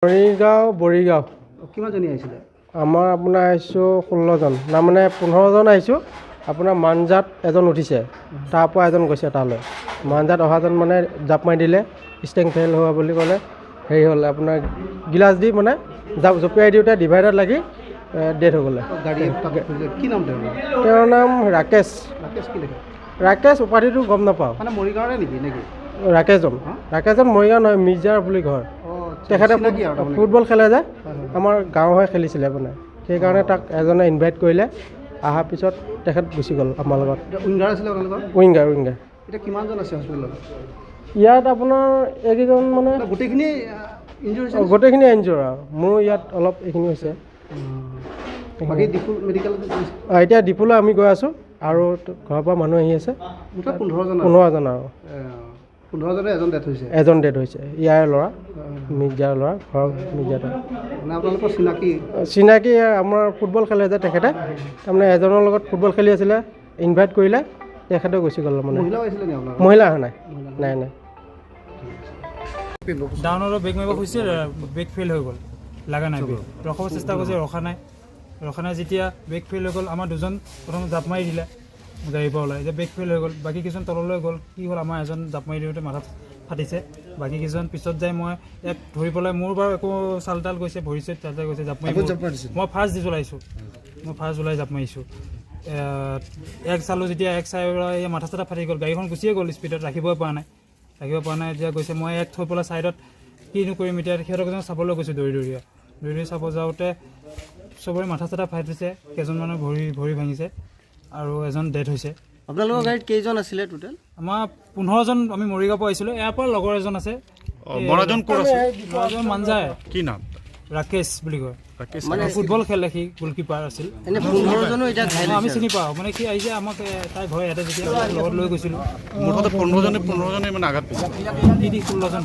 বৰিগাঁও কিমানজনী আহিছিলে? আমাৰ আপোনাৰ আহিছোঁ 16জন না মানে 15জন আহিছোঁ। আপোনাৰ মানজাত এজন উঠিছে, তাৰ পৰা এজন গৈছে তালৈ। মানজাত অহাজন মানে জাপ মাৰি দিলে, ষ্টেং ফেইল হোৱা বুলি ক'লে। হেৰি হ'ল আপোনাৰ গিলাচ দি মানে জঁপিয়াই দিওঁতে ডিভাইডাৰত লাগি ডেথ হৈ গ'লে। কি নাম তেওঁৰ নাম ৰাকেশ। কি দেখে? ৰাকেশ উপাধিটো গম নাপাওঁ। মানে মৰিগাঁৱৰে নেকি নেকি? ৰাকেশজন মৰিগাঁও নহয়, মিৰ্জাৰ বুলি ঘৰ। তেখেতে ফুটবল খেলে যে, আমাৰ গাঁও হৈ খেলিছিলে মানে, সেইকাৰণে তাক এজনে ইনভাইট কৰিলে। অহাৰ পিছত তেখেত গুচি গ'ল আমাৰ লগত। উইংগাৰ আছিলে আপোনালোকৰ? উইংগাৰ। এতিয়া কিমানজন আছে হস্পিটেলত? ইয়াত আপোনাৰ এইকেইজন মানে গোটেইখিনি এনজিঅ'ৰ আৰু মোৰ ইয়াত অলপ এইখিনি হৈছে। এতিয়া ডিপুলৈ আমি গৈ আছোঁ আৰু ঘৰৰ পৰা মানুহ আহি আছে। 15জন আৰু 15জনে এজন ডেথ হৈছে। ইয়াৰ ল'ৰা, মিৰ্জাৰ ল'ৰা, ঘৰৰ মিৰ্জাৰ। আপোনালোকৰ চিনাকি আমাৰ ফুটবল খেলে যে তেখেতে, তাৰমানে এজনৰ লগত ফুটবল খেলি আছিলে, ইনভাইট কৰিলে, তেখেতেও গুচি গ'ল। মানে মহিলা অহা নাই। ডাউনৰ বেগ মাৰিব খুজিছে, বেগ ফেইল হৈ গ'ল, লগা নাই বেগ। ৰখাব চেষ্টা কৰিছে, ৰখা নাই। যেতিয়া বেগ ফেইল হৈ গ'ল, আমাৰ দুজন প্ৰথম জাপ মাৰি দিলে গাড়ীৰ পৰা ওলাই, এতিয়া বেগ ফেইল হৈ গ'ল। বাকী কিছুমান তললৈ গ'ল। কি হ'ল, আমাৰ এজন জাপ মাৰি দিওঁতে মাথা ফাটিছে। বাকী কিছুমান পিছত যাই মই ইয়াক ধৰি পেলাই, মোৰ বাৰু একো চাল তাল গৈছে, ভৰি চৰি তাল গৈছে, জাপ মাৰি মই ফাৰ্ষ্ট ওলাই জাপ মাৰিছোঁ। এক চালোঁ যেতিয়া, এক চাই মাথা চাথা ফাটি গ'ল, গাড়ীখন গুচিয়ে গ'ল স্পীডত, ৰাখিবই পৰা নাই। এতিয়া গৈছে, মই এক থৈ পেলাই ছাইডত কিনো কৰিম এতিয়া, সিহঁতক চাবলৈ গৈছোঁ দৌৰি চাব যাওঁতে চবৰে মাথা চাথা ফাটিছে, কেইজনমানৰ ভৰি ভাঙিছে আৰু এজন ডেথ হৈছে। আপোনালোকৰ গাড়ীত কেইজন আছিলে টোটেল? আমাৰ 15জন আমি মৰিগাঁও পৰা আহিছিলোঁ। ইয়াৰ পৰা লগৰ এজন আছে, মানজাই। কি নাম? ৰাকেশ বুলি কয়। মানে ফুটবল খেলে, সি গলকিপাৰ আছিল। আমি চিনি পাওঁ, মানে সি আহিছে আমাক, তাই ভয় ইয়াতে যেতিয়া লগত লৈ গৈছিলোঁ। মুঠতে 15জনে মানে আঘাত পাইছে। 16জন